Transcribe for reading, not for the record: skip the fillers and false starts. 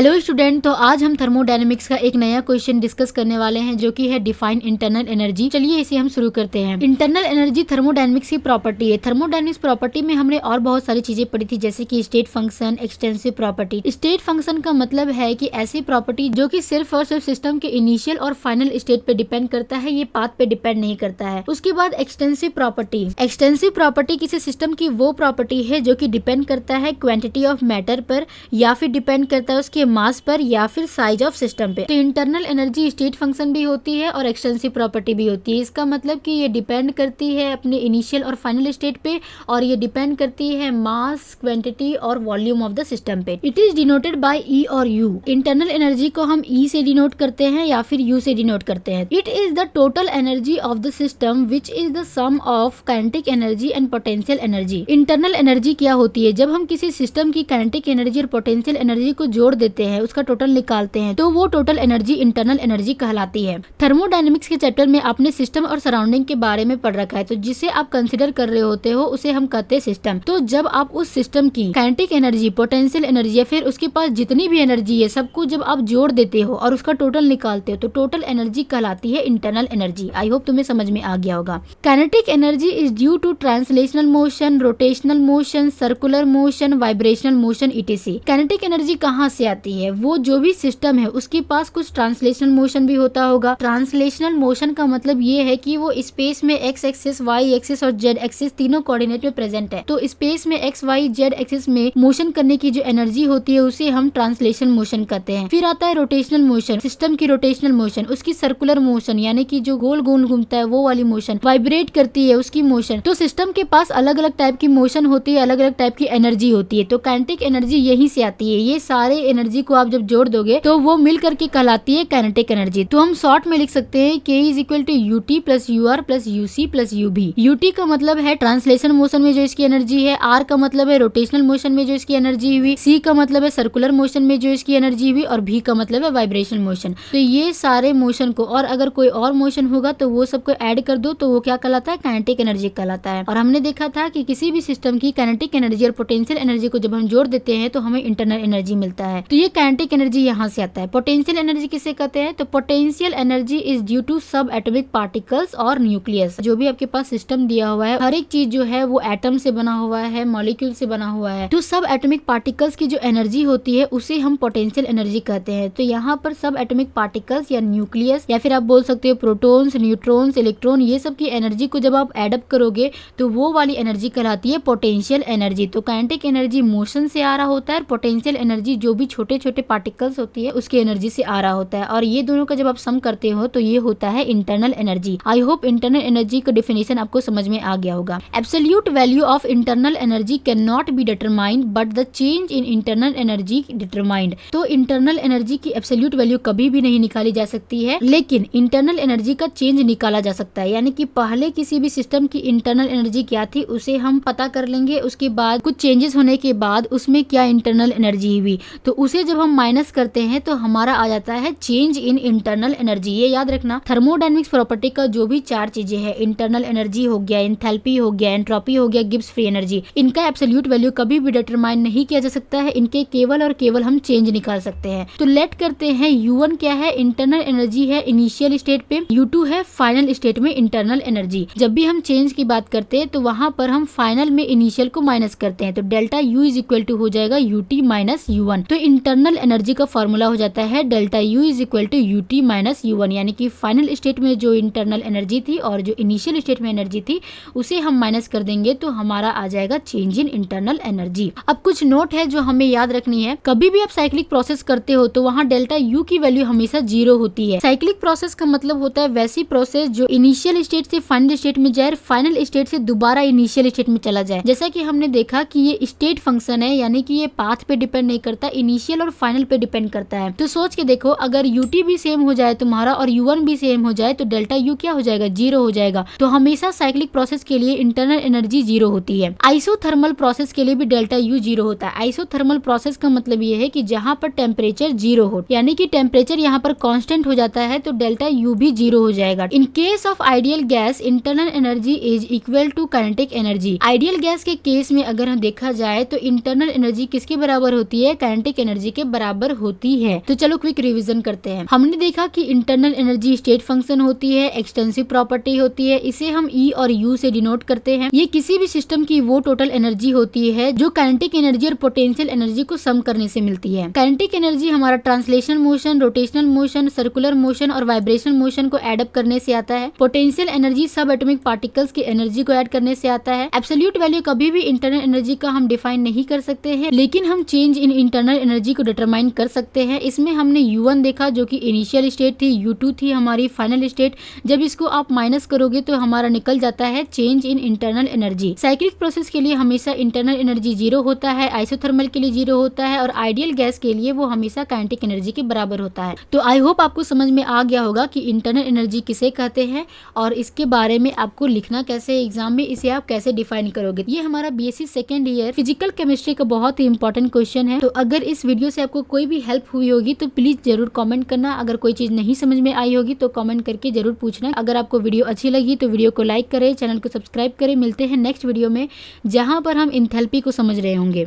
Hello student, तो आज हम थर्मोडायनेमिक्स का एक नया क्वेश्चन डिस्कस करने वाले हैं जो कि है डिफाइन इंटरनल एनर्जी। चलिए इसे हम शुरू करते हैं। इंटरनल एनर्जी थर्मोडायनेमिक्स की प्रॉपर्टी है। थर्मोडायनेमिक्स प्रॉपर्टी में हमने और बहुत सारी चीजें पढ़ी थी, जैसे कि state function, extensive property. State function का मतलब है कि ऐसी प्रॉपर्टी जो कि सिर्फ और सिर्फ सिस्टम के इनिशियल और फाइनल स्टेट पे डिपेंड करता है, ये पाथ पे डिपेंड नहीं करता है। उसके बाद एक्सटेंसिव प्रॉपर्टी। एक्सटेंसिव प्रॉपर्टी किसी सिस्टम की वो प्रॉपर्टी है जो कि डिपेंड करता है क्वांटिटी ऑफ मैटर पर, या फिर डिपेंड करता है उसके मास पर, या फिर साइज ऑफ सिस्टम पे। तो इंटरनल एनर्जी स्टेट फंक्शन भी होती है और एक्सटेंसिव प्रॉपर्टी भी होती है। इसका मतलब कि ये डिपेंड करती है अपने इनिशियल और फाइनल स्टेट पे, और ये डिपेंड करती है मास, क्वांटिटी और वॉल्यूम ऑफ द सिस्टम पे। इट इज डिनोटेड बाय ई और यू। इंटरनल एनर्जी को हम ई से डिनोट करते हैं या फिर यू से डिनोट करते हैं। It is the total energy of the system which is the sum of kinetic energy and potential energy. Internal energy क्या होती है? जब हम किसी सिस्टम की काइनेटिक एनर्जी और पोटेंशियल एनर्जी को जोड़ देते हैं, उसका टोटल निकालते हैं, तो वो टोटल एनर्जी इंटरनल एनर्जी कहलाती है। थर्मोडायनेमिक्स के चैप्टर में आपने सिस्टम और सराउंडिंग के बारे में पढ़ रखा है, तो जिसे आप कंसीडर कर रहे होते हो उसे हम कहते हैं सिस्टम। तो जब आप उस सिस्टम की काइनेटिक एनर्जी, पोटेंशियल एनर्जी या फिर उसके पास जितनी भी एनर्जी है सबको जब आप जोड़ देते हो और उसका टोटल निकालते हो, तो टोटल एनर्जी कहलाती है इंटरनल एनर्जी। आई होप तुम्हें समझ में आ गया होगा। Kinetic energy is due to translational motion, rotational motion, circular motion, vibrational motion, etc. Kinetic energy कहाँ से आती है? वो जो भी सिस्टम है उसके पास कुछ ट्रांसलेशनल मोशन भी होता होगा। ट्रांसलेशनल मोशन का मतलब ये है कि वो स्पेस में एक्स एक्सिस, वाई एक्सिस और जेड एक्सिस तीनों कोऑर्डिनेट में प्रेजेंट है। तो स्पेस में एक्स, वाई, जेड एक्सिस में मोशन करने की जो एनर्जी होती है उसे हम ट्रांसलेशन मोशन कहते हैं। फिर आता है रोटेशनल मोशन, सिस्टम की रोटेशनल मोशन, उसकी सर्कुलर मोशन यानी कि जो गोल गोल घूमता है वो वाली मोशन, वाइब्रेट करती है उसकी मोशन। तो सिस्टम के पास अलग अलग टाइप की मोशन होती है, अलग अलग टाइप की एनर्जी होती है। तो काइनेटिक एनर्जी यहीं से आती है। ये सारे एनर्जी को आप जब जोड़ दोगे तो वो मिल करके कहलाती है काइनेटिक एनर्जी। तो हम शॉर्ट में लिख सकते हैं K is equal to U T plus U R plus U C plus U B. UT का मतलब है ट्रांसलेशन मोशन में जो इसकी एनर्जी है, आर का मतलब है रोटेशनल मोशन में जो इसकी एनर्जी हुई, सी का मतलब है सर्कुलर मोशन में जो इसकी एनर्जी हुई, और भी का मतलब है वाइब्रेशन मोशन। तो ये सारे मोशन को, और अगर कोई और मोशन होगा तो वो सबको ऐड कर दो तो वो क्या कहलाता है? काइनेटिक एनर्जी कहलाता है। और हमने देखा था कि किसी भी सिस्टम की काइनेटिक एनर्जी और पोटेंशियल एनर्जी को जब हम जोड़ देते हैं तो हमें इंटरनल एनर्जी मिलता है। तो ये काइनेटिक एनर्जी यहाँ से आता है। पोटेंशियल एनर्जी किसे कहते हैं? तो potential energy is due to subatomic particles और न्यूक्लियस। जो भी आपके पास सिस्टम दिया हुआ है, हर एक चीज जो है वो एटम से बना हुआ है, मॉलिक्यूल से बना हुआ है। तो सब एटॉमिक पार्टिकल्स की जो एनर्जी होती है उसे हम पोटेंशियल एनर्जी कहते हैं। तो यहाँ पर सब एटॉमिक पार्टिकल्स या न्यूक्लियस, या फिर आप बोल सकते हो प्रोटॉन्स, न्यूट्रॉन्स, इलेक्ट्रॉन, ये सब की एनर्जी को जब आप एडअप करोगे तो वो वाली एनर्जी कहलाती है पोटेंशियल एनर्जी। तो काइनेटिक एनर्जी मोशन से आ रहा होता है, पोटेंशियल एनर्जी जो भी छोटे छोटे पार्टिकल्स होती है उसकी एनर्जी से आ रहा होता है। और ये दोनों का जब आप सम करते हो तो ये होता है internal energy. I hope internal energy का डेफिनेशन आपको समझ में आ गया होगा। Absolute value of internal energy can not be determined but the change in internal energy determined. तो इंटरनल एनर्जी की एब्सोल्यूट वैल्यू कभी भी नहीं निकाली जा सकती है, लेकिन इंटरनल एनर्जी का चेंज निकाला जा सकता है। यानी कि पहले किसी भी सिस्टम की इंटरनल एनर्जी क्या थी उसे हम पता कर लेंगे, उसके बाद कुछ चेंजेस होने के बाद उसमें क्या इंटरनल एनर्जी हुई, तो उसे जब हम माइनस करते हैं तो हमारा आ जाता है चेंज इन इंटरनल एनर्जी। ये याद रखना, थर्मोडायनेमिक्स प्रॉपर्टी का जो भी चार चीजें हैं, इंटरनल एनर्जी हो गया, एंथैल्पी हो गया, एंट्रोपी हो गया, गिब्स फ्री एनर्जी, इनका एब्सोल्यूट वैल्यू कभी भी डिटरमाइन नहीं किया जा सकता है। इनके केवल और केवल हम चेंज निकाल सकते हैं। तो लेट करते हैं U1 क्या है? इंटरनल एनर्जी है इनिशियल स्टेट पे, U2 है फाइनल स्टेट में इंटरनल एनर्जी। जब भी हम चेंज की बात करते हैं तो वहां पर हम फाइनल में इनिशियल को माइनस करते हैं, तो delta U is equal to हो जाएगा UT माइनस U1। तो इंटरनल एनर्जी का फॉर्मूला हो जाता है delta U is equal to UT minus U1, यानी कि फाइनल स्टेट में जो इंटरनल एनर्जी थी और जो इनिशियल स्टेट में एनर्जी थी उसे हम माइनस कर देंगे तो हमारा आ जाएगा चेंज इन इंटरनल एनर्जी। अब कुछ नोट है जो हमें याद रखनी है। कभी भी आप साइक्लिक प्रोसेस करते हो तो वहाँ डेल्टा U की वैल्यू हमेशा 0 होती है। साइक्लिक प्रोसेस का मतलब होता है वैसी प्रोसेस जो इनिशियल स्टेट से फाइनल स्टेट में जाए, फाइनल स्टेट से दोबारा इनिशियल स्टेट में चला जाए। जैसा कि हमने देखा कि ये स्टेट फंक्शन है, यानी कि ये पाथ पे डिपेंड नहीं करता, इनिशियल और फाइनल पे डिपेंड करता है। तो सोच के देखो, अगर UT भी सेम हो जाए तुम्हारा और U1 भी सेम हो जाए तो डेल्टा U क्या हो जाएगा? 0 हो जाएगा। तो हमेशा साइक्लिक प्रोसेस के लिए इंटरनल एनर्जी 0 होती है। आइसोथर्मल प्रोसेस के लिए भी डेल्टा U 0 होता है। आइसोथर्मल प्रोसेस का मतलब ये है कि जहाँ पर टेम्परेचर 0 हो, यानी कि टेम्परेचर यहाँ पर कांस्टेंट हो जाता है, तो डेल्टा U भी 0 हो जाएगा। In case of ideal gas internal energy is equal to kinetic energy. Ideal gas के केस में अगर हम देखा जाए तो इंटरनल एनर्जी किसके बराबर होती है? काइनेटिक एनर्जी एनर्जी के बराबर होती है। तो चलो क्विक रिवीजन करते हैं। हमने देखा कि इंटरनल एनर्जी स्टेट फंक्शन होती है, एक्सटेंसिव प्रॉपर्टी होती है, इसे हम ई और यू से डिनोट करते हैं। ये किसी भी सिस्टम की वो टोटल एनर्जी होती है जो काइनेटिक एनर्जी और पोटेंशियल एनर्जी को सम करने से मिलती है। काइनेटिक एनर्जी हमारा translation motion, rotational motion, circular motion और वाइब्रेशनल मोशन को एड अप करने से आता है। पोटेंशियल एनर्जी सब एटॉमिक पार्टिकल्स की एनर्जी को ऐड करने से आता है। एब्सोल्यूट वैल्यू कभी भी इंटरनल एनर्जी का हम डिफाइन नहीं कर सकते हैं, लेकिन हम चेंज इन इंटरनल एनर्जी को डिटरमाइन कर सकते हैं। इसमें हमने U1 देखा जो कि इनिशियल स्टेट थी, U2 थी हमारी फाइनल स्टेट। जब इसको आप माइनस करोगे तो हमारा निकल जाता है change in internal energy. Cyclic process के लिए हमेशा इंटरनल एनर्जी 0 होता है, आइसोथर्मल के लिए 0 होता है और आइडियल गैस के लिए वो हमेशा काइनेटिक एनर्जी के बराबर होता है। तो आई होप आपको समझ में आ गया होगा कि इंटरनल एनर्जी किसे कहते हैं और इसके बारे में आपको लिखना कैसे है एग्जाम में, इसे आप कैसे डिफाइन करोगे। ये हमारा BSc second year physical chemistry का बहुत ही इंपॉर्टेंट क्वेश्चन है। तो अगर इस वीडियो से आपको कोई भी हेल्प हुई होगी तो प्लीज जरूर कमेंट करना। अगर कोई चीज नहीं समझ में आई होगी तो कमेंट करके जरूर पूछना। अगर आपको वीडियो अच्छी लगी तो वीडियो को लाइक करें, चैनल को सब्सक्राइब करें। मिलते हैं नेक्स्ट वीडियो में जहां पर हम एंथैल्पी को समझ रहे होंगे।